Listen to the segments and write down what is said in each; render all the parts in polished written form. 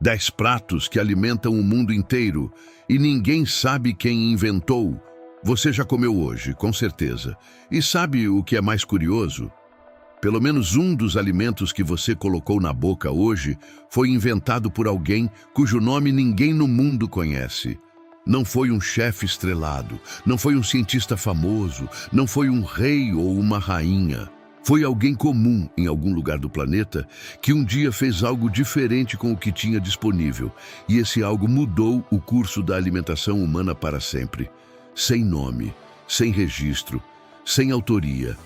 10 pratos que alimentam o mundo inteiro e ninguém sabe quem inventou. Você já comeu hoje, com certeza. E sabe o que é mais curioso? Pelo menos um dos alimentos que você colocou na boca hoje foi inventado por alguém cujo nome ninguém no mundo conhece. Não foi um chefe estrelado, não foi um cientista famoso, não foi um rei ou uma rainha. Foi alguém comum em algum lugar do planeta que um dia fez algo diferente com o que tinha disponível. E esse algo mudou o curso da alimentação humana para sempre. Sem nome, sem registro, sem autoria.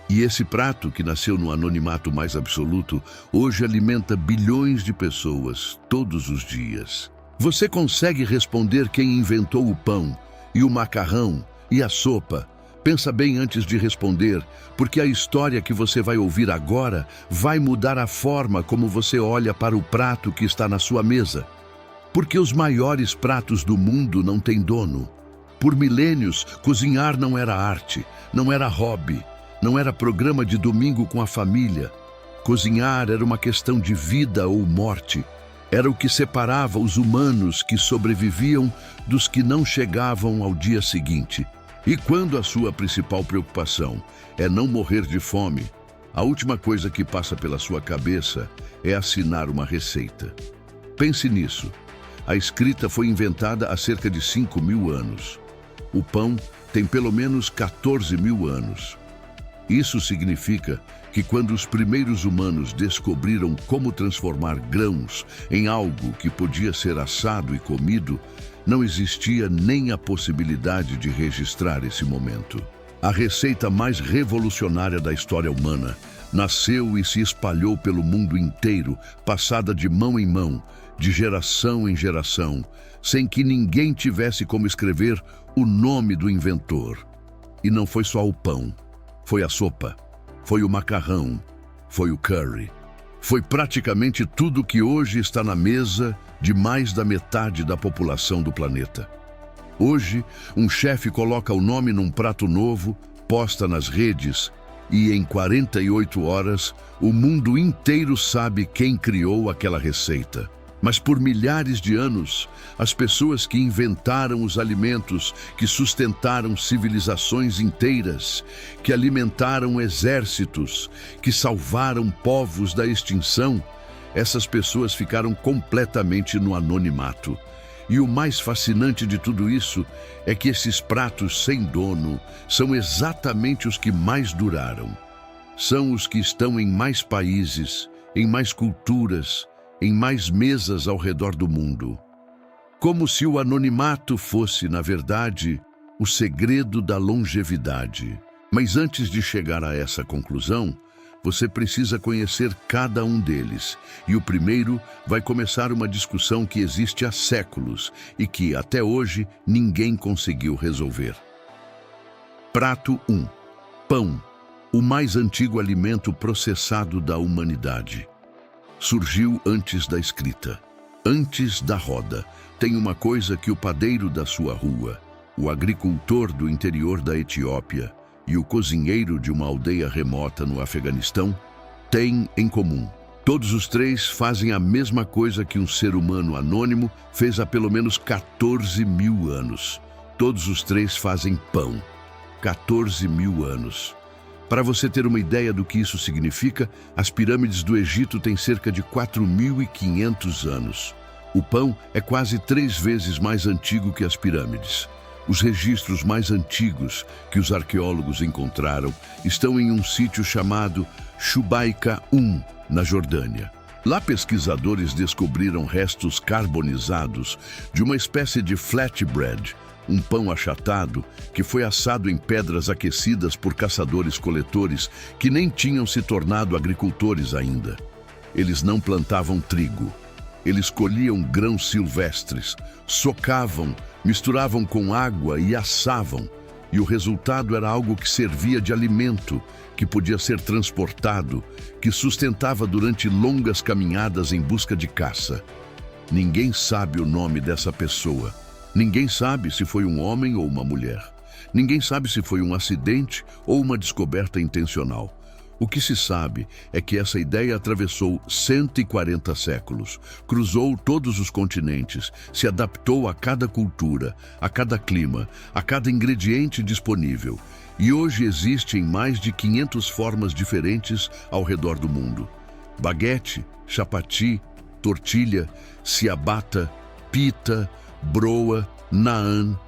E esse prato, que nasceu no anonimato mais absoluto, hoje alimenta bilhões de pessoas todos os dias. Você consegue responder quem inventou o pão, e o macarrão, e a sopa? Pensa bem antes de responder, porque a história que você vai ouvir agora vai mudar a forma como você olha para o prato que está na sua mesa. Porque os maiores pratos do mundo não têm dono. Por milênios, cozinhar não era arte, não era hobby, não era programa de domingo com a família. Cozinhar era uma questão de vida ou morte. Era o que separava os humanos que sobreviviam dos que não chegavam ao dia seguinte. E quando a sua principal preocupação é não morrer de fome, a última coisa que passa pela sua cabeça é assinar uma receita. Pense nisso. A escrita foi inventada há cerca de 5.000 anos. O pão tem pelo menos 14.000 anos. Isso significa que quando os primeiros humanos descobriram como transformar grãos em algo que podia ser assado e comido, não existia nem a possibilidade de registrar esse momento. A receita mais revolucionária da história humana nasceu e se espalhou pelo mundo inteiro, passada de mão em mão, de geração em geração, sem que ninguém tivesse como escrever o nome do inventor. E não foi só o pão, foi a sopa, foi o macarrão, foi o curry. Foi praticamente tudo que hoje está na mesa de mais da metade da população do planeta. Hoje, um chefe coloca o nome num prato novo, posta nas redes e em 48 horas o mundo inteiro sabe quem criou aquela receita. Mas por milhares de anos, as pessoas que inventaram os alimentos, que sustentaram civilizações inteiras, que alimentaram exércitos, que salvaram povos da extinção, essas pessoas ficaram completamente no anonimato. E o mais fascinante de tudo isso é que esses pratos sem dono são exatamente os que mais duraram. São os que estão em mais países, em mais culturas, em mais mesas ao redor do mundo. Como se o anonimato fosse, na verdade, o segredo da longevidade. Mas antes de chegar a essa conclusão, você precisa conhecer cada um deles. E o primeiro vai começar uma discussão que existe há séculos e que, até hoje, ninguém conseguiu resolver. Prato 1. Pão, o mais antigo alimento processado da humanidade. Surgiu antes da escrita, antes da roda. Tem uma coisa que o padeiro da sua rua, o agricultor do interior da Etiópia e o cozinheiro de uma aldeia remota no Afeganistão têm em comum. Todos os três fazem a mesma coisa que um ser humano anônimo fez há pelo menos 14.000 anos. Todos os três fazem pão. 14.000 anos. Para você ter uma ideia do que isso significa, as pirâmides do Egito têm cerca de 4.500 anos. O pão é quase 3 vezes mais antigo que as pirâmides. Os registros mais antigos que os arqueólogos encontraram estão em um sítio chamado Shubaika I, na Jordânia. Lá, pesquisadores descobriram restos carbonizados de uma espécie de flatbread, um pão achatado que foi assado em pedras aquecidas por caçadores-coletores que nem tinham se tornado agricultores ainda. Eles não plantavam trigo. Eles colhiam grãos silvestres, socavam, misturavam com água e assavam. E o resultado era algo que servia de alimento, que podia ser transportado, que sustentava durante longas caminhadas em busca de caça. Ninguém sabe o nome dessa pessoa. Ninguém sabe se foi um homem ou uma mulher. Ninguém sabe se foi um acidente ou uma descoberta intencional. O que se sabe é que essa ideia atravessou 140 séculos, cruzou todos os continentes, se adaptou a cada cultura, a cada clima, a cada ingrediente disponível, e hoje existe em mais de 500 formas diferentes ao redor do mundo. Baguete, chapati, tortilha, ciabatta, pita, broa, naan,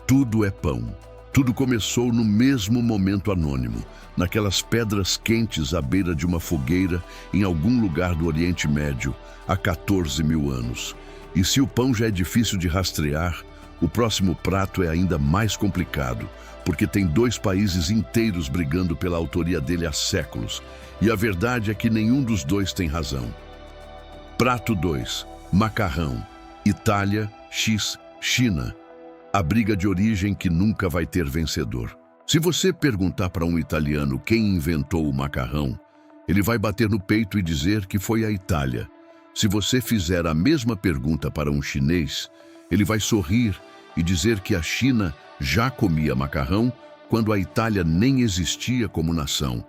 tudo é pão. Tudo começou no mesmo momento anônimo, naquelas pedras quentes à beira de uma fogueira em algum lugar do Oriente Médio, há 14 mil anos. E se o pão já é difícil de rastrear, o próximo prato é ainda mais complicado, porque tem 2 países inteiros brigando pela autoria dele há séculos, e a verdade é que nenhum dos 2 tem razão. Prato 2. Macarrão. Itália, X, China. A briga de origem que nunca vai ter vencedor. Se você perguntar para um italiano quem inventou o macarrão, ele vai bater no peito e dizer que foi a Itália. Se você fizer a mesma pergunta para um chinês, ele vai sorrir e dizer que a China já comia macarrão quando a Itália nem existia como nação.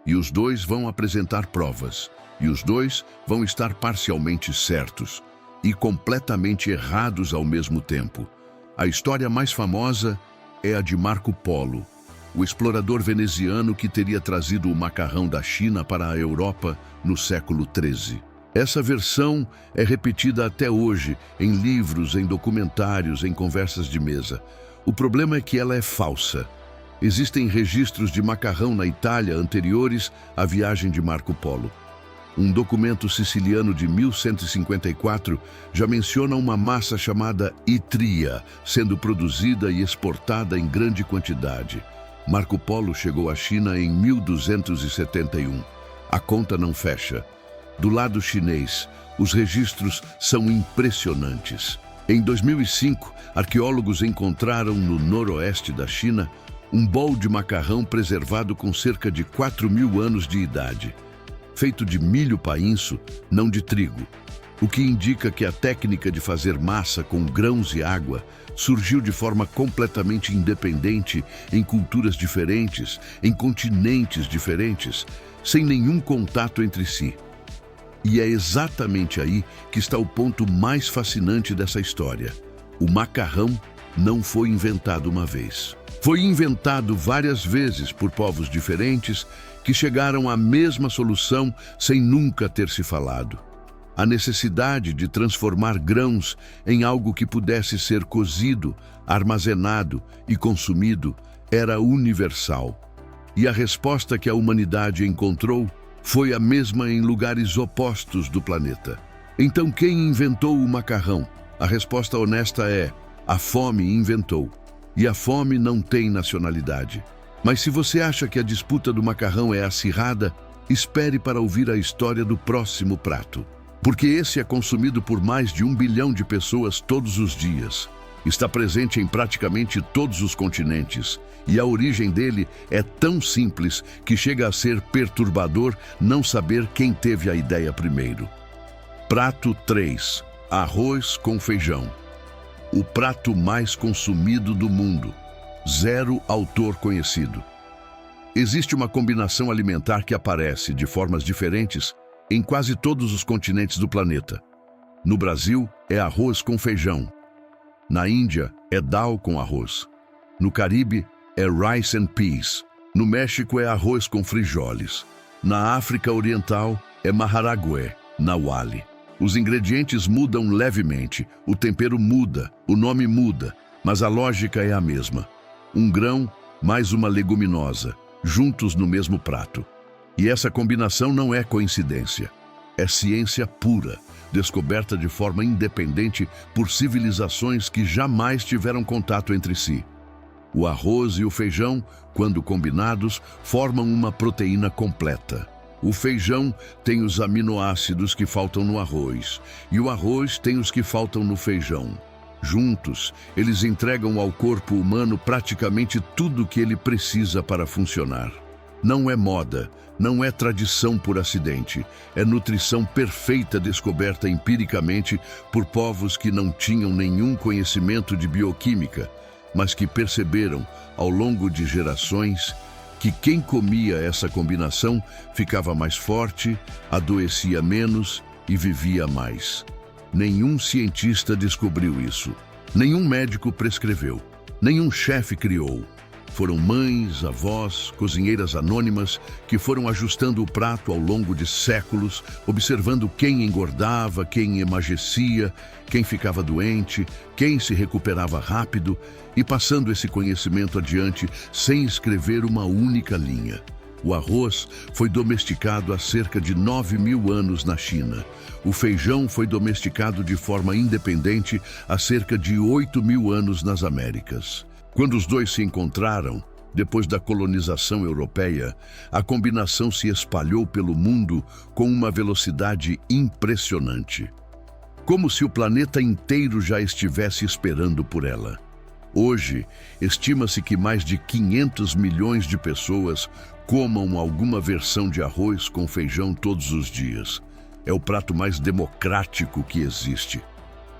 E os 2 vão apresentar provas, e os 2 vão estar parcialmente certos e completamente errados ao mesmo tempo. A história mais famosa é a de Marco Polo, o explorador veneziano que teria trazido o macarrão da China para a Europa no século XIII. Essa versão é repetida até hoje em livros, em documentários, em conversas de mesa. O problema é que ela é falsa. Existem registros de macarrão na Itália anteriores à viagem de Marco Polo. Um documento siciliano de 1154 já menciona uma massa chamada itria, sendo produzida e exportada em grande quantidade. Marco Polo chegou à China em 1271. A conta não fecha. Do lado chinês, os registros são impressionantes. Em 2005, arqueólogos encontraram no noroeste da China um bol de macarrão preservado com cerca de 4.000 anos de idade, feito de milho painço, não de trigo, o que indica que a técnica de fazer massa com grãos e água surgiu de forma completamente independente em culturas diferentes, em continentes diferentes, sem nenhum contato entre si. E é exatamente aí que está o ponto mais fascinante dessa história. O macarrão não foi inventado uma vez. Foi inventado várias vezes por povos diferentes que chegaram à mesma solução sem nunca ter se falado. A necessidade de transformar grãos em algo que pudesse ser cozido, armazenado e consumido era universal. E a resposta que a humanidade encontrou foi a mesma em lugares opostos do planeta. Então, quem inventou o macarrão? A resposta honesta é: a fome inventou. E a fome não tem nacionalidade. Mas se você acha que a disputa do macarrão é acirrada, espere para ouvir a história do próximo prato. Porque esse é consumido por mais de 1 bilhão de pessoas todos os dias. Está presente em praticamente todos os continentes. E a origem dele é tão simples que chega a ser perturbador não saber quem teve a ideia primeiro. Prato 3. Arroz com feijão. O prato mais consumido do mundo. 0 autor conhecido. Existe uma combinação alimentar que aparece de formas diferentes em quase todos os continentes do planeta. No Brasil, é arroz com feijão. Na Índia, é dal com arroz. No Caribe, é rice and peas. No México, é arroz com frijoles. Na África Oriental, é maharagüe, nawali. Os ingredientes mudam levemente, o tempero muda, o nome muda, mas a lógica é a mesma. Um grão mais uma leguminosa, juntos no mesmo prato. E essa combinação não é coincidência. É ciência pura, descoberta de forma independente por civilizações que jamais tiveram contato entre si. O arroz e o feijão, quando combinados, formam uma proteína completa. O feijão tem os aminoácidos que faltam no arroz, e o arroz tem os que faltam no feijão. Juntos, eles entregam ao corpo humano praticamente tudo o que ele precisa para funcionar. Não é moda, não é tradição por acidente, é nutrição perfeita descoberta empiricamente por povos que não tinham nenhum conhecimento de bioquímica, mas que perceberam, ao longo de gerações, que quem comia essa combinação ficava mais forte, adoecia menos e vivia mais. Nenhum cientista descobriu isso. Nenhum médico prescreveu. Nenhum chefe criou. Foram mães, avós, cozinheiras anônimas que foram ajustando o prato ao longo de séculos, observando quem engordava, quem emagrecia, quem ficava doente, quem se recuperava rápido e passando esse conhecimento adiante sem escrever uma única linha. O arroz foi domesticado há cerca de 9.000 anos na China. O feijão foi domesticado de forma independente há cerca de 8.000 anos nas Américas. Quando os dois se encontraram, depois da colonização europeia, a combinação se espalhou pelo mundo com uma velocidade impressionante. Como se o planeta inteiro já estivesse esperando por ela. Hoje, estima-se que mais de 500 milhões de pessoas comam alguma versão de arroz com feijão todos os dias. É o prato mais democrático que existe.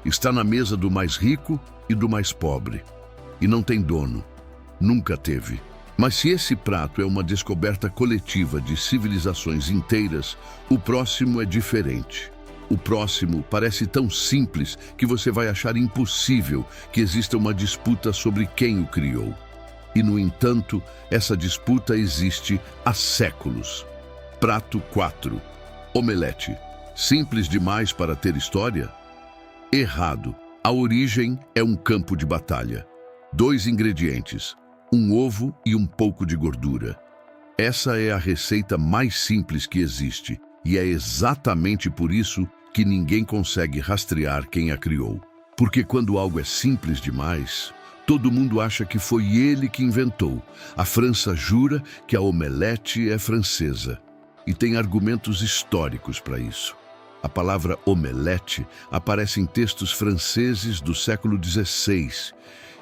Está na mesa do mais rico e do mais pobre. E não tem dono. Nunca teve. Mas se esse prato é uma descoberta coletiva de civilizações inteiras, o próximo é diferente. O próximo parece tão simples que você vai achar impossível que exista uma disputa sobre quem o criou. E, no entanto, essa disputa existe há séculos. Prato 4. Omelete. Simples demais para ter história? Errado. A origem é um campo de batalha. 2 ingredientes, um ovo e um pouco de gordura. Essa é a receita mais simples que existe, e é exatamente por isso que ninguém consegue rastrear quem a criou. Porque quando algo é simples demais, todo mundo acha que foi ele que inventou. A França jura que a omelete é francesa, e tem argumentos históricos para isso. A palavra omelete aparece em textos franceses do século XVI,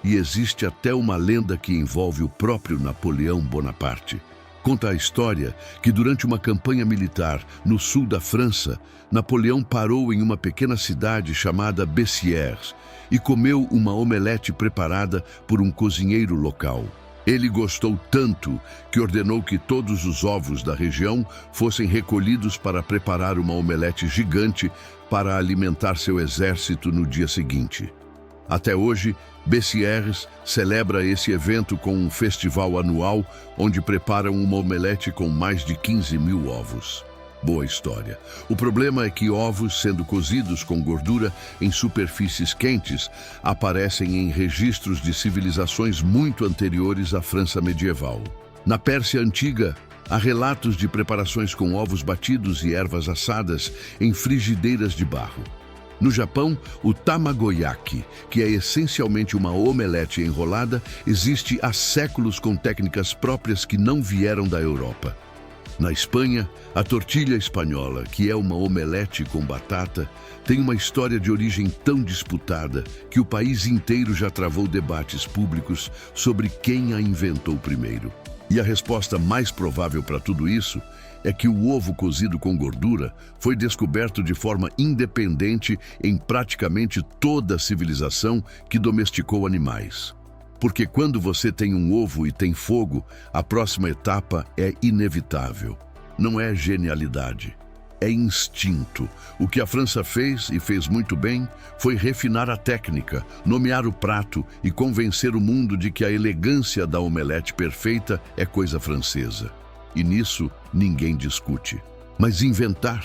e existe até uma lenda que envolve o próprio Napoleão Bonaparte. Conta a história que durante uma campanha militar no sul da França, Napoleão parou em uma pequena cidade chamada Bessières e comeu uma omelete preparada por um cozinheiro local. Ele gostou tanto que ordenou que todos os ovos da região fossem recolhidos para preparar uma omelete gigante para alimentar seu exército no dia seguinte. Até hoje, Bessières celebra esse evento com um festival anual onde preparam uma omelete com mais de 15.000 ovos. Boa história. O problema é que ovos, sendo cozidos com gordura em superfícies quentes, aparecem em registros de civilizações muito anteriores à França medieval. Na Pérsia Antiga, há relatos de preparações com ovos batidos e ervas assadas em frigideiras de barro. No Japão, o tamagoyaki, que é essencialmente uma omelete enrolada, existe há séculos com técnicas próprias que não vieram da Europa. Na Espanha, a tortilha espanhola, que é uma omelete com batata, tem uma história de origem tão disputada que o país inteiro já travou debates públicos sobre quem a inventou primeiro. E a resposta mais provável para tudo isso é que o ovo cozido com gordura foi descoberto de forma independente em praticamente toda a civilização que domesticou animais. Porque quando você tem um ovo e tem fogo, a próxima etapa é inevitável. Não é genialidade, é instinto. O que a França fez, e fez muito bem, foi refinar a técnica, nomear o prato e convencer o mundo de que a elegância da omelete perfeita é coisa francesa. E nisso ninguém discute. Mas inventar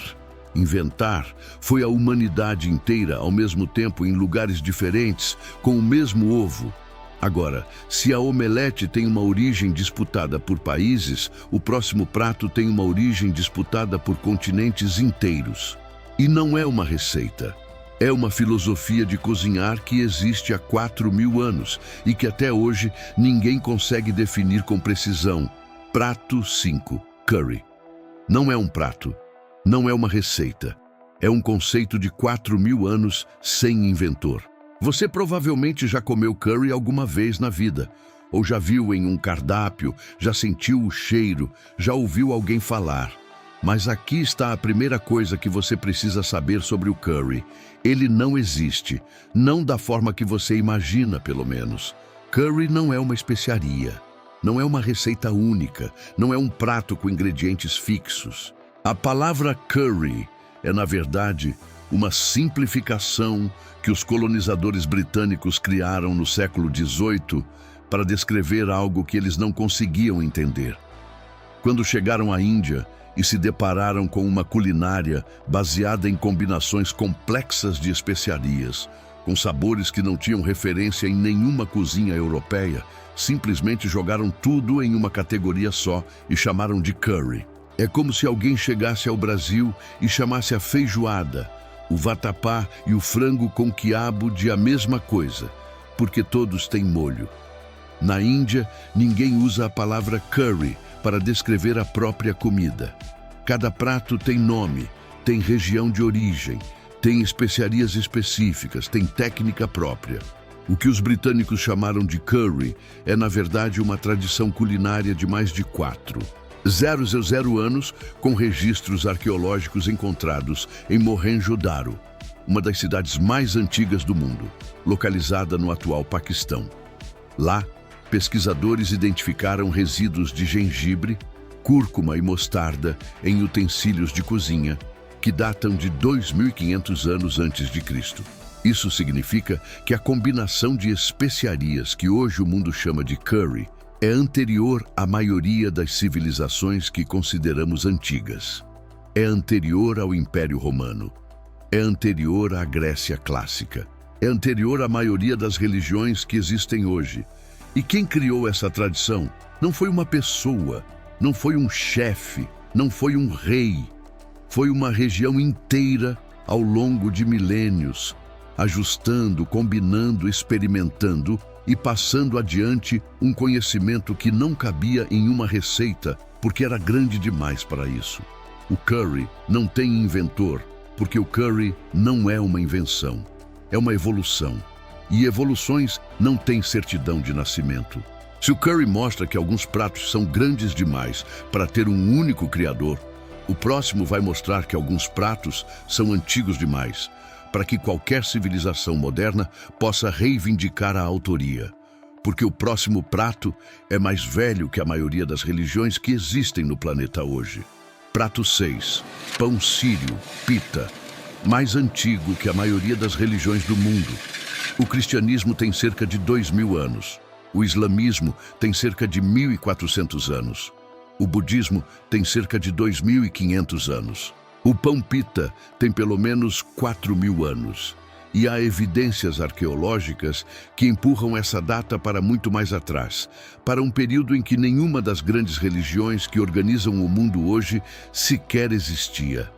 foi a humanidade inteira ao mesmo tempo em lugares diferentes, com o mesmo ovo. Agora, se a omelete tem uma origem disputada por países, o próximo prato tem uma origem disputada por continentes inteiros. E não é uma receita. É uma filosofia de cozinhar que existe há 4.000 anos e que até hoje ninguém consegue definir com precisão. Prato 5. Curry. Não é um prato. Não é uma receita. É um conceito de 4.000 anos sem inventor. Você provavelmente já comeu curry alguma vez na vida, ou já viu em um cardápio, já sentiu o cheiro, já ouviu alguém falar. Mas aqui está a primeira coisa que você precisa saber sobre o curry. Ele não existe, não da forma que você imagina, pelo menos. Curry não é uma especiaria. Não é uma receita única, não é um prato com ingredientes fixos. A palavra curry é, na verdade, uma simplificação que os colonizadores britânicos criaram no século XVIII para descrever algo que eles não conseguiam entender. Quando chegaram à Índia e se depararam com uma culinária baseada em combinações complexas de especiarias, com sabores que não tinham referência em nenhuma cozinha europeia, simplesmente jogaram tudo em uma categoria só e chamaram de curry. É como se alguém chegasse ao Brasil e chamasse a feijoada, o vatapá e o frango com quiabo de a mesma coisa, porque todos têm molho. Na Índia, ninguém usa a palavra curry para descrever a própria comida. Cada prato tem nome, tem região de origem, tem especiarias específicas, tem técnica própria. O que os britânicos chamaram de curry é, na verdade, uma tradição culinária de mais de 4,000 anos, com registros arqueológicos encontrados em Mohenjo-Daro, uma das cidades mais antigas do mundo, localizada no atual Paquistão. Lá, pesquisadores identificaram resíduos de gengibre, cúrcuma e mostarda em utensílios de cozinha que datam de 2.500 anos antes de Cristo. Isso significa que a combinação de especiarias que hoje o mundo chama de curry é anterior à maioria das civilizações que consideramos antigas. É anterior ao Império Romano. É anterior à Grécia clássica. É anterior à maioria das religiões que existem hoje. E quem criou essa tradição não foi uma pessoa, não foi um chefe, não foi um rei. Foi uma região inteira ao longo de milênios, ajustando, combinando, experimentando e passando adiante um conhecimento que não cabia em uma receita, porque era grande demais para isso. O curry não tem inventor, porque o curry não é uma invenção, é uma evolução. E evoluções não têm certidão de nascimento. Se o curry mostra que alguns pratos são grandes demais para ter um único criador, o próximo vai mostrar que alguns pratos são antigos demais para que qualquer civilização moderna possa reivindicar a autoria. Porque o próximo prato é mais velho que a maioria das religiões que existem no planeta hoje. Prato 6. Pão sírio, pita, mais antigo que a maioria das religiões do mundo. O cristianismo tem cerca de 2.000 anos. O islamismo tem cerca de 1.400 anos. O budismo tem cerca de 2.500 anos. O pão pita tem pelo menos 4.000 anos. E há evidências arqueológicas que empurram essa data para muito mais atrás, para um período em que nenhuma das grandes religiões que organizam o mundo hoje sequer existia.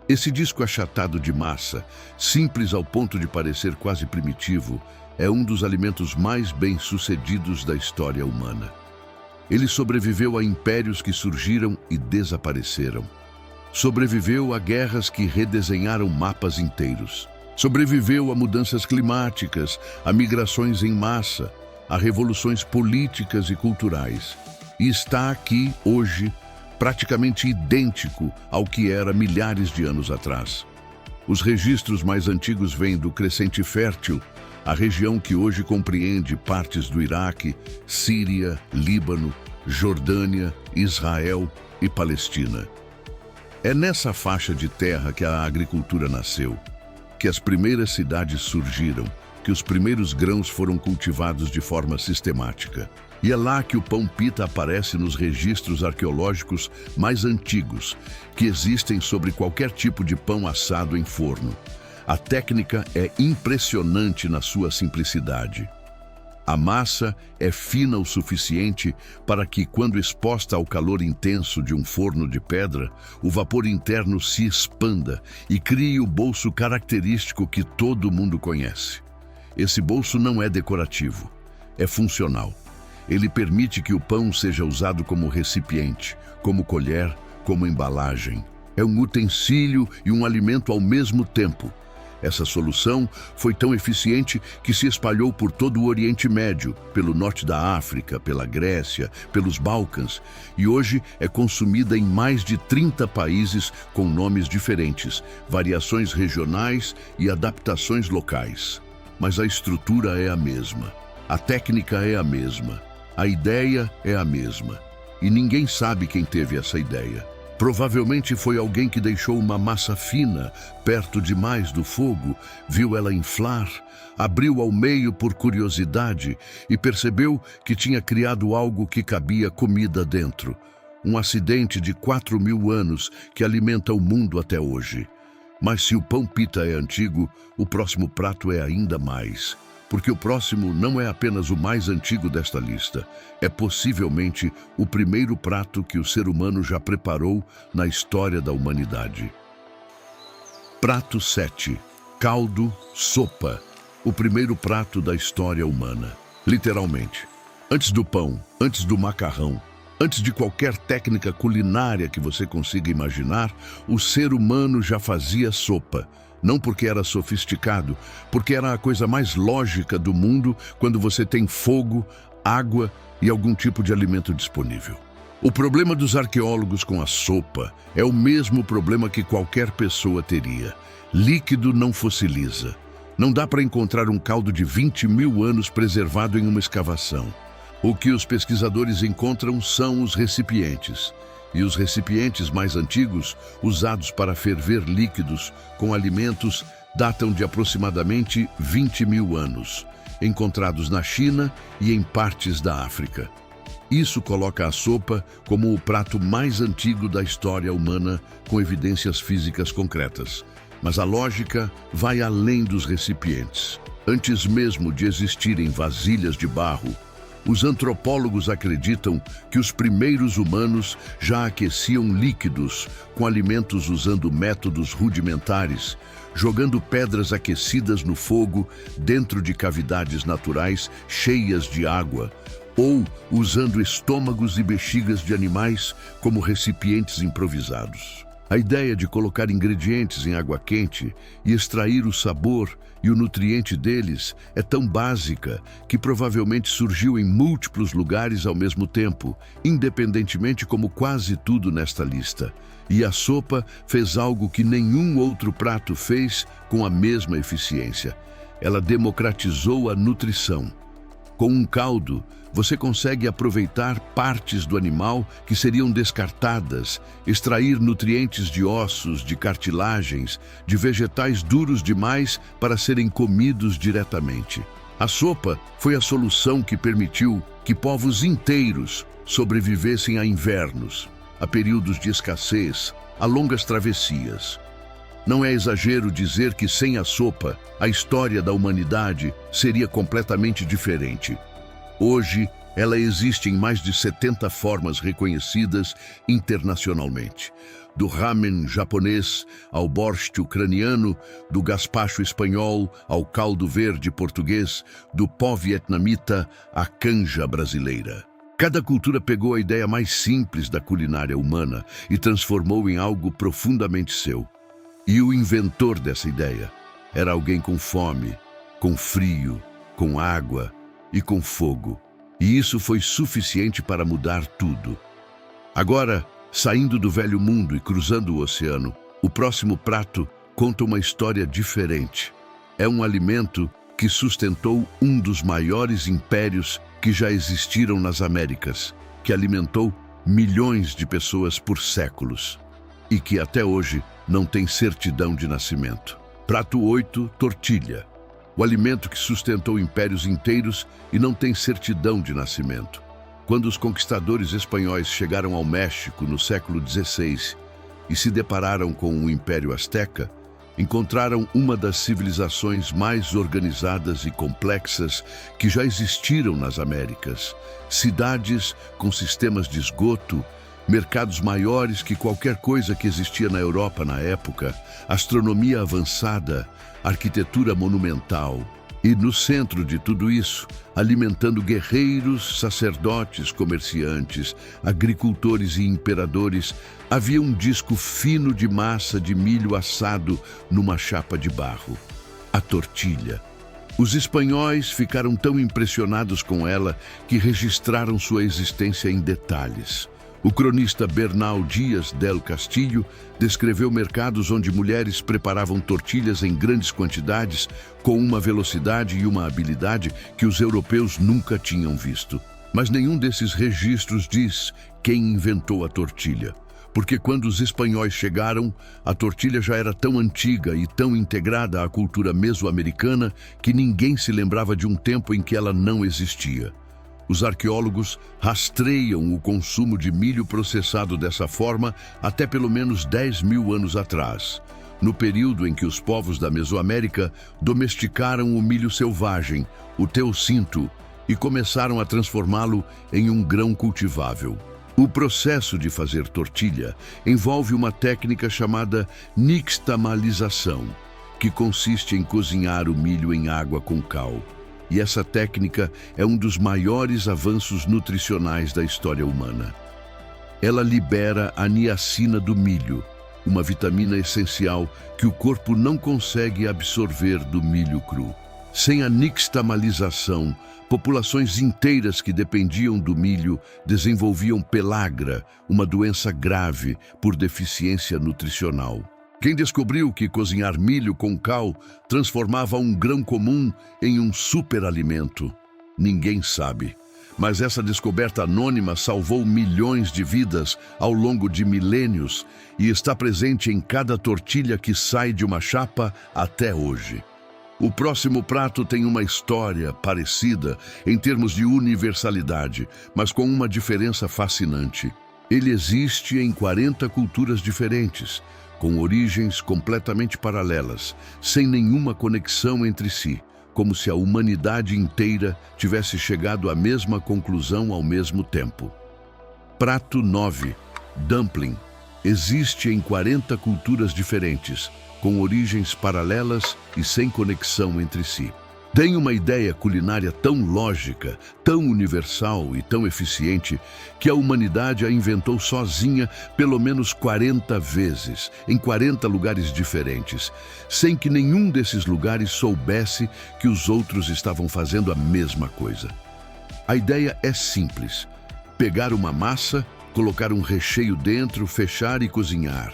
Esse disco achatado de massa, simples ao ponto de parecer quase primitivo, é um dos alimentos mais bem-sucedidos da história humana. Ele sobreviveu a impérios que surgiram e desapareceram. Sobreviveu a guerras que redesenharam mapas inteiros. Sobreviveu a mudanças climáticas, a migrações em massa, a revoluções políticas e culturais. E está aqui, hoje, praticamente idêntico ao que era milhares de anos atrás. Os registros mais antigos vêm do Crescente Fértil, a região que hoje compreende partes do Iraque, Síria, Líbano, Jordânia, Israel e Palestina. É nessa faixa de terra que a agricultura nasceu, que as primeiras cidades surgiram, que os primeiros grãos foram cultivados de forma sistemática. E é lá que o pão pita aparece nos registros arqueológicos mais antigos, que existem sobre qualquer tipo de pão assado em forno. A técnica é impressionante na sua simplicidade. A massa é fina o suficiente para que, quando exposta ao calor intenso de um forno de pedra, o vapor interno se expanda e crie o bolso característico que todo mundo conhece. Esse bolso não é decorativo, é funcional. Ele permite que o pão seja usado como recipiente, como colher, como embalagem. É um utensílio e um alimento ao mesmo tempo. Essa solução foi tão eficiente que se espalhou por todo o Oriente Médio, pelo norte da África, pela Grécia, pelos Balcãs, e hoje é consumida em mais de 30 países com nomes diferentes, variações regionais e adaptações locais. Mas a estrutura é a mesma, a técnica é a mesma. A ideia é a mesma, e ninguém sabe quem teve essa ideia. Provavelmente foi alguém que deixou uma massa fina perto demais do fogo, viu ela inflar, abriu ao meio por curiosidade e percebeu que tinha criado algo que cabia comida dentro. Um acidente de 4.000 anos que alimenta o mundo até hoje. Mas se o pão pita é antigo, o próximo prato é ainda mais. Porque o próximo não é apenas o mais antigo desta lista, é possivelmente o primeiro prato que o ser humano já preparou na história da humanidade. Prato 7. Caldo, sopa. O primeiro prato da história humana. Literalmente. Antes do pão, antes do macarrão, antes de qualquer técnica culinária que você consiga imaginar, o ser humano já fazia sopa. Não porque era sofisticado, porque era a coisa mais lógica do mundo quando você tem fogo, água e algum tipo de alimento disponível. O problema dos arqueólogos com a sopa é o mesmo problema que qualquer pessoa teria. Líquido não fossiliza. Não dá para encontrar um caldo de 20.000 anos preservado em uma escavação. O que os pesquisadores encontram são os recipientes. E os recipientes mais antigos, usados para ferver líquidos com alimentos, datam de aproximadamente 20.000 anos, encontrados na China e em partes da África. Isso coloca a sopa como o prato mais antigo da história humana, com evidências físicas concretas. Mas a lógica vai além dos recipientes. Antes mesmo de existirem vasilhas de barro, os antropólogos acreditam que os primeiros humanos já aqueciam líquidos com alimentos usando métodos rudimentares, jogando pedras aquecidas no fogo dentro de cavidades naturais cheias de água, ou usando estômagos e bexigas de animais como recipientes improvisados. A ideia de colocar ingredientes em água quente e extrair o sabor e o nutriente deles é tão básica que provavelmente surgiu em múltiplos lugares ao mesmo tempo, independentemente como quase tudo nesta lista. E a sopa fez algo que nenhum outro prato fez com a mesma eficiência. Ela democratizou a nutrição. Com um caldo, você consegue aproveitar partes do animal que seriam descartadas, extrair nutrientes de ossos, de cartilagens, de vegetais duros demais para serem comidos diretamente. A sopa foi a solução que permitiu que povos inteiros sobrevivessem a invernos, a períodos de escassez, a longas travessias. Não é exagero dizer que sem a sopa, a história da humanidade seria completamente diferente. Hoje, ela existe em mais de 70 formas reconhecidas internacionalmente. Do ramen japonês ao borscht ucraniano, do gazpacho espanhol ao caldo verde português, do pó vietnamita à canja brasileira. Cada cultura pegou a ideia mais simples da culinária humana e transformou em algo profundamente seu. E o inventor dessa ideia era alguém com fome, com frio, com água e com fogo. E isso foi suficiente para mudar tudo. Agora, saindo do velho mundo e cruzando o oceano, o próximo prato conta uma história diferente. É um alimento que sustentou um dos maiores impérios que já existiram nas Américas, que alimentou milhões de pessoas por séculos e que até hoje não tem certidão de nascimento. Prato 8, tortilha. O alimento que sustentou impérios inteiros e não tem certidão de nascimento. Quando os conquistadores espanhóis chegaram ao México no século XVI e se depararam com o Império Azteca, encontraram uma das civilizações mais organizadas e complexas que já existiram nas Américas. Cidades com sistemas de esgoto, mercados maiores que qualquer coisa que existia na Europa na época, astronomia avançada, arquitetura monumental. E no centro de tudo isso, alimentando guerreiros, sacerdotes, comerciantes, agricultores e imperadores, havia um disco fino de massa de milho assado numa chapa de barro. A tortilha. Os espanhóis ficaram tão impressionados com ela que registraram sua existência em detalhes. O cronista Bernal Díaz del Castillo descreveu mercados onde mulheres preparavam tortilhas em grandes quantidades com uma velocidade e uma habilidade que os europeus nunca tinham visto. Mas nenhum desses registros diz quem inventou a tortilha. Porque quando os espanhóis chegaram, a tortilha já era tão antiga e tão integrada à cultura mesoamericana que ninguém se lembrava de um tempo em que ela não existia. Os arqueólogos rastreiam o consumo de milho processado dessa forma até pelo menos 10.000 anos atrás, no período em que os povos da Mesoamérica domesticaram o milho selvagem, o teoscinto, e começaram a transformá-lo em um grão cultivável. O processo de fazer tortilha envolve uma técnica chamada nixtamalização, que consiste em cozinhar o milho em água com cal. E essa técnica é um dos maiores avanços nutricionais da história humana. Ela libera a niacina do milho, uma vitamina essencial que o corpo não consegue absorver do milho cru. Sem a nixtamalização, populações inteiras que dependiam do milho desenvolviam pelagra, uma doença grave por deficiência nutricional. Quem descobriu que cozinhar milho com cal transformava um grão comum em um superalimento? Ninguém sabe. Mas essa descoberta anônima salvou milhões de vidas ao longo de milênios e está presente em cada tortilha que sai de uma chapa até hoje. O próximo prato tem uma história parecida em termos de universalidade, mas com uma diferença fascinante. Ele existe em 40 culturas diferentes, com origens completamente paralelas, sem nenhuma conexão entre si, como se a humanidade inteira tivesse chegado à mesma conclusão ao mesmo tempo. Prato 9. Dumpling. Existe em 40 culturas diferentes, com origens paralelas e sem conexão entre si. Tem uma ideia culinária tão lógica, tão universal e tão eficiente que a humanidade a inventou sozinha pelo menos 40 vezes, em 40 lugares diferentes, sem que nenhum desses lugares soubesse que os outros estavam fazendo a mesma coisa. A ideia é simples: pegar uma massa, colocar um recheio dentro, fechar e cozinhar.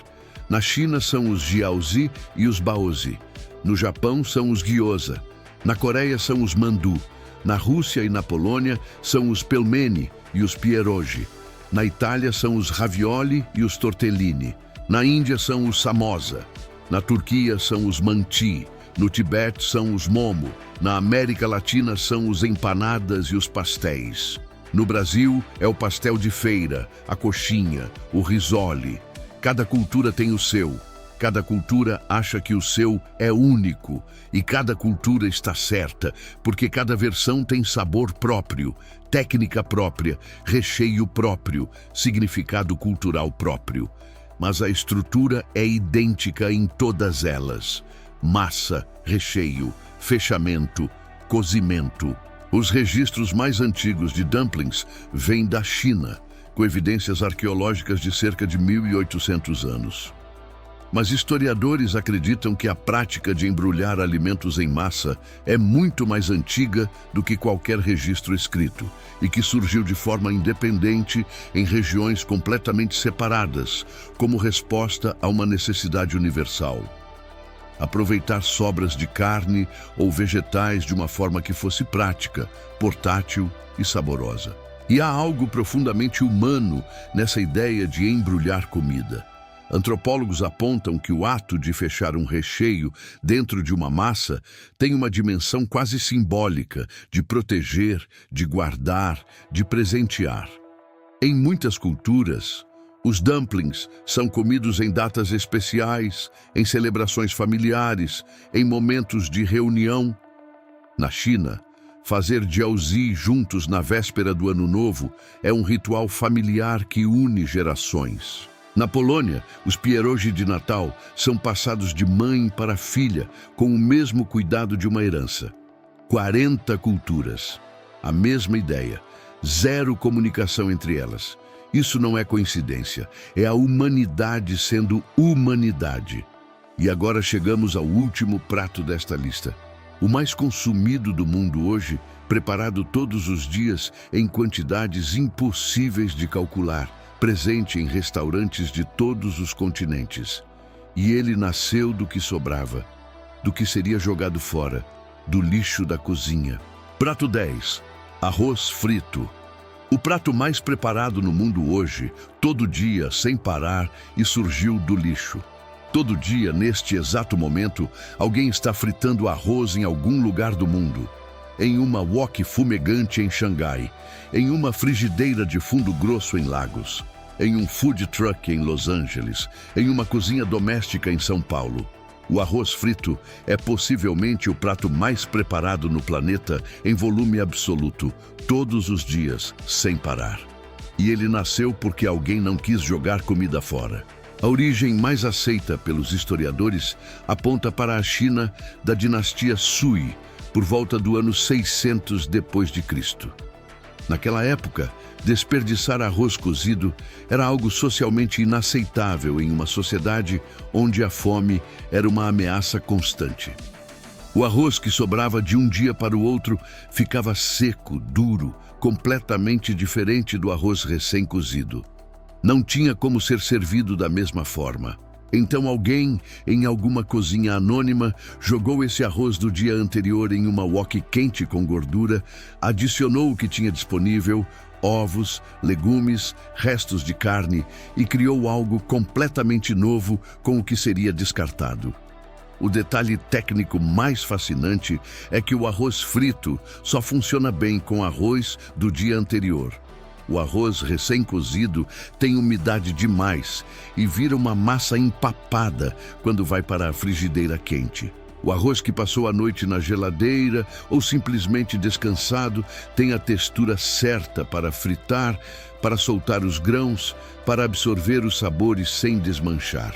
Na China são os jiaozi e os baozi. No Japão são os gyoza. Na Coreia são os mandu. Na Rússia e na Polônia são os pelmeni e os pierogi. Na Itália são os ravioli e os tortellini. Na Índia são os samosa. Na Turquia são os manti. No Tibete são os momo. Na América Latina são os empanadas e os pastéis. No Brasil é o pastel de feira, a coxinha, o risole. Cada cultura tem o seu. Cada cultura acha que o seu é único. E cada cultura está certa, porque cada versão tem sabor próprio, técnica própria, recheio próprio, significado cultural próprio. Mas a estrutura é idêntica em todas elas: massa, recheio, fechamento, cozimento. Os registros mais antigos de dumplings vêm da China, com evidências arqueológicas de cerca de 1.800 anos. Mas historiadores acreditam que a prática de embrulhar alimentos em massa é muito mais antiga do que qualquer registro escrito e que surgiu de forma independente em regiões completamente separadas, como resposta a uma necessidade universal. Aproveitar sobras de carne ou vegetais de uma forma que fosse prática, portátil e saborosa. E há algo profundamente humano nessa ideia de embrulhar comida. Antropólogos apontam que o ato de fechar um recheio dentro de uma massa tem uma dimensão quase simbólica de proteger, de guardar, de presentear. Em muitas culturas, os dumplings são comidos em datas especiais, em celebrações familiares, em momentos de reunião. Na China, fazer jiaozi juntos na véspera do Ano Novo é um ritual familiar que une gerações. Na Polônia, os pierogi de Natal são passados de mãe para filha, com o mesmo cuidado de uma herança. 40 culturas. A mesma ideia. Zero comunicação entre elas. Isso não é coincidência. É a humanidade sendo humanidade. E agora chegamos ao último prato desta lista. O mais consumido do mundo hoje, preparado todos os dias em quantidades impossíveis de calcular, presente em restaurantes de todos os continentes. E ele nasceu do que sobrava, do que seria jogado fora, do lixo da cozinha. Prato 10. Arroz frito. O prato mais preparado no mundo hoje, todo dia, sem parar, e surgiu do lixo. Todo dia, neste exato momento, alguém está fritando arroz em algum lugar do mundo. Em uma wok fumegante em Xangai, em uma frigideira de fundo grosso em Lagos, em um food truck em Los Angeles, em uma cozinha doméstica em São Paulo. O arroz frito é possivelmente o prato mais preparado no planeta em volume absoluto, todos os dias, sem parar. E ele nasceu porque alguém não quis jogar comida fora. A origem mais aceita pelos historiadores aponta para a China da dinastia Sui, por volta do ano 600 depois de Cristo. Naquela época, desperdiçar arroz cozido era algo socialmente inaceitável em uma sociedade onde a fome era uma ameaça constante. O arroz que sobrava de um dia para o outro ficava seco, duro, completamente diferente do arroz recém-cozido. Não tinha como ser servido da mesma forma. Então alguém, em alguma cozinha anônima, jogou esse arroz do dia anterior em uma wok quente com gordura, adicionou o que tinha disponível, ovos, legumes, restos de carne, e criou algo completamente novo com o que seria descartado. O detalhe técnico mais fascinante é que o arroz frito só funciona bem com arroz do dia anterior. O arroz recém-cozido tem umidade demais e vira uma massa empapada quando vai para a frigideira quente. O arroz que passou a noite na geladeira ou simplesmente descansado tem a textura certa para fritar, para soltar os grãos, para absorver os sabores sem desmanchar.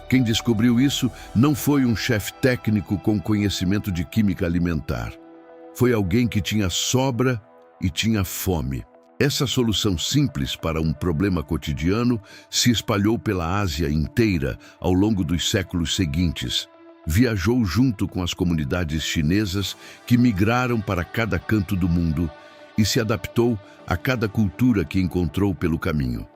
Quem descobriu isso não foi um chefe técnico com conhecimento de química alimentar. Foi alguém que tinha sobra e tinha fome. Essa solução simples para um problema cotidiano se espalhou pela Ásia inteira ao longo dos séculos seguintes. Viajou junto com as comunidades chinesas que migraram para cada canto do mundo e se adaptou a cada cultura que encontrou pelo caminho.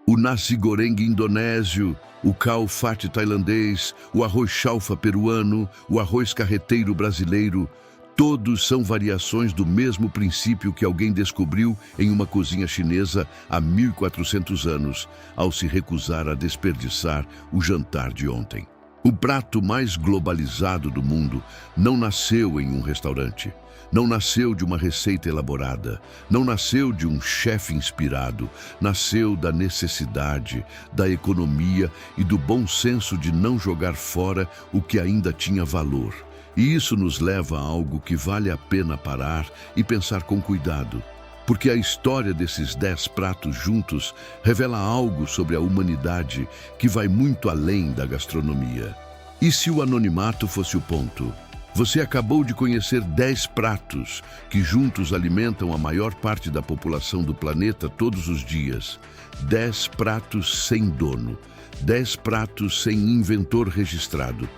O nasi goreng indonésio, o khao phat tailandês, o arroz chaufa peruano, o arroz carreteiro brasileiro, todos são variações do mesmo princípio que alguém descobriu em uma cozinha chinesa há 1400 anos, ao se recusar a desperdiçar o jantar de ontem. O prato mais globalizado do mundo não nasceu em um restaurante, não nasceu de uma receita elaborada, não nasceu de um chefe inspirado, nasceu da necessidade, da economia e do bom senso de não jogar fora o que ainda tinha valor. E isso nos leva a algo que vale a pena parar e pensar com cuidado, porque a história desses 10 pratos juntos revela algo sobre a humanidade que vai muito além da gastronomia. E se o anonimato fosse o ponto? Você acabou de conhecer 10 pratos que juntos alimentam a maior parte da população do planeta todos os dias. 10 pratos sem dono, 10 pratos sem inventor registrado.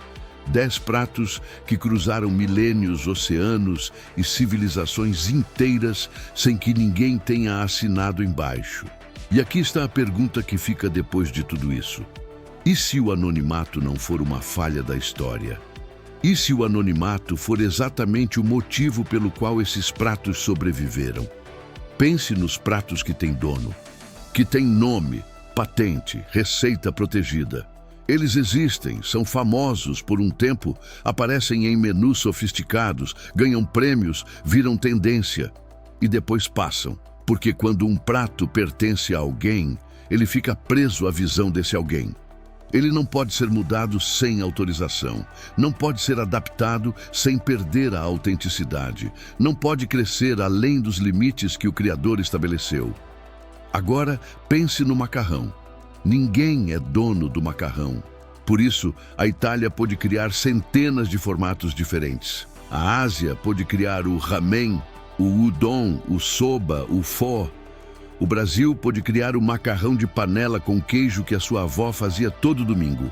10 pratos que cruzaram milênios, oceanos e civilizações inteiras sem que ninguém tenha assinado embaixo. E aqui está a pergunta que fica depois de tudo isso. E se o anonimato não for uma falha da história? E se o anonimato for exatamente o motivo pelo qual esses pratos sobreviveram? Pense nos pratos que têm dono, que têm nome, patente, receita protegida. Eles existem, são famosos por um tempo, aparecem em menus sofisticados, ganham prêmios, viram tendência e depois passam. Porque quando um prato pertence a alguém, ele fica preso à visão desse alguém. Ele não pode ser mudado sem autorização, não pode ser adaptado sem perder a autenticidade, não pode crescer além dos limites que o Criador estabeleceu. Agora, pense no macarrão. Ninguém é dono do macarrão. Por isso, a Itália pôde criar centenas de formatos diferentes. A Ásia pôde criar o ramen, o udon, o soba, o pho. O Brasil pôde criar o macarrão de panela com queijo que a sua avó fazia todo domingo.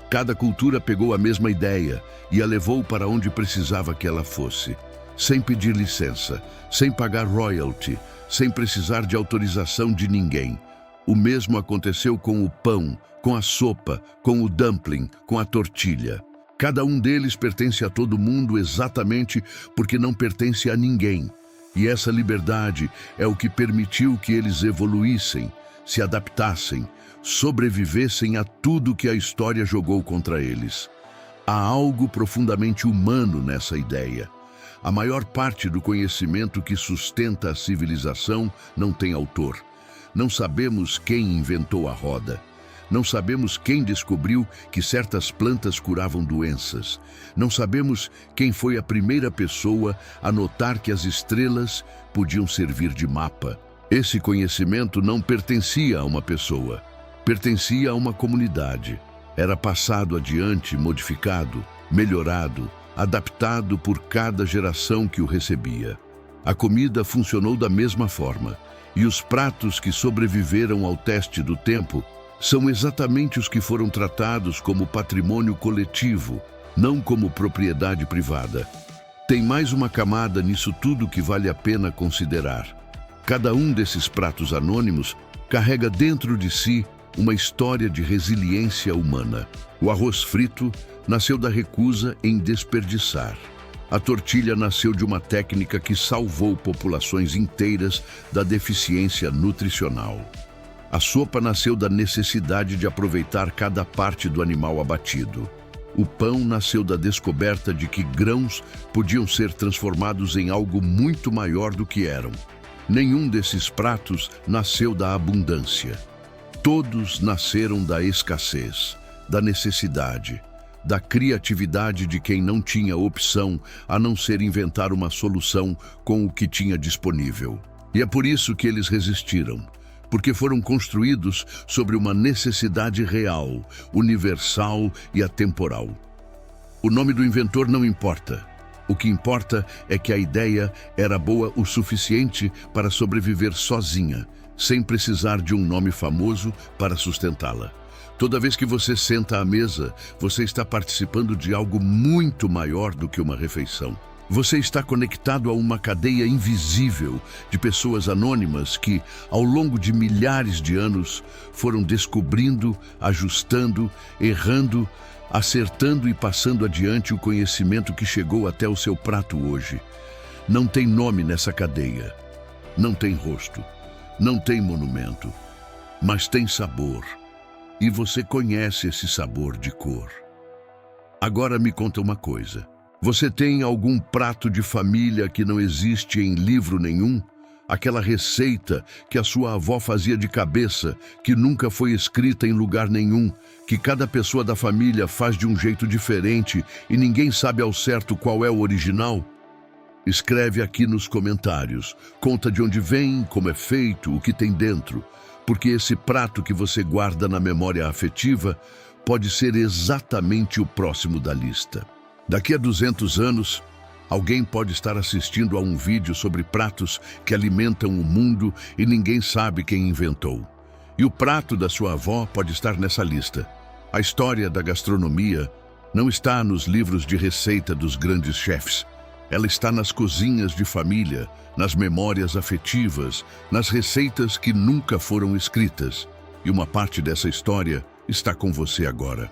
Cada cultura pegou a mesma ideia e a levou para onde precisava que ela fosse, sem pedir licença, sem pagar royalty, sem precisar de autorização de ninguém. O mesmo aconteceu com o pão, com a sopa, com o dumpling, com a tortilha. Cada um deles pertence a todo mundo exatamente porque não pertence a ninguém. E essa liberdade é o que permitiu que eles evoluíssem, se adaptassem, sobrevivessem a tudo que a história jogou contra eles. Há algo profundamente humano nessa ideia. A maior parte do conhecimento que sustenta a civilização não tem autor. Não sabemos quem inventou a roda. Não sabemos quem descobriu que certas plantas curavam doenças. Não sabemos quem foi a primeira pessoa a notar que as estrelas podiam servir de mapa. Esse conhecimento não pertencia a uma pessoa, pertencia a uma comunidade. Era passado adiante, modificado, melhorado, adaptado por cada geração que o recebia. A comida funcionou da mesma forma, e os pratos que sobreviveram ao teste do tempo são exatamente os que foram tratados como patrimônio coletivo, não como propriedade privada. Tem mais uma camada nisso tudo que vale a pena considerar. Cada um desses pratos anônimos carrega dentro de si uma história de resiliência humana. O arroz frito nasceu da recusa em desperdiçar. A tortilha nasceu de uma técnica que salvou populações inteiras da deficiência nutricional. A sopa nasceu da necessidade de aproveitar cada parte do animal abatido. O pão nasceu da descoberta de que grãos podiam ser transformados em algo muito maior do que eram. Nenhum desses pratos nasceu da abundância. Todos nasceram da escassez, da necessidade, da criatividade de quem não tinha opção a não ser inventar uma solução com o que tinha disponível. E é por isso que eles resistiram, porque foram construídos sobre uma necessidade real, universal e atemporal. O nome do inventor não importa. O que importa é que a ideia era boa o suficiente para sobreviver sozinha, sem precisar de um nome famoso para sustentá-la. Toda vez que você senta à mesa, você está participando de algo muito maior do que uma refeição. Você está conectado a uma cadeia invisível de pessoas anônimas que, ao longo de milhares de anos, foram descobrindo, ajustando, errando, acertando e passando adiante o conhecimento que chegou até o seu prato hoje. Não tem nome nessa cadeia, não tem rosto, não tem monumento, mas tem sabor. E você conhece esse sabor de cor. Agora me conta uma coisa. Você tem algum prato de família que não existe em livro nenhum? Aquela receita que a sua avó fazia de cabeça, que nunca foi escrita em lugar nenhum, que cada pessoa da família faz de um jeito diferente e ninguém sabe ao certo qual é o original? Escreve aqui nos comentários. Conta de onde vem, como é feito, o que tem dentro. Porque esse prato que você guarda na memória afetiva pode ser exatamente o próximo da lista. Daqui a 200 anos, alguém pode estar assistindo a um vídeo sobre pratos que alimentam o mundo e ninguém sabe quem inventou. E o prato da sua avó pode estar nessa lista. A história da gastronomia não está nos livros de receita dos grandes chefes. Ela está nas cozinhas de família, nas memórias afetivas, nas receitas que nunca foram escritas. E uma parte dessa história está com você agora.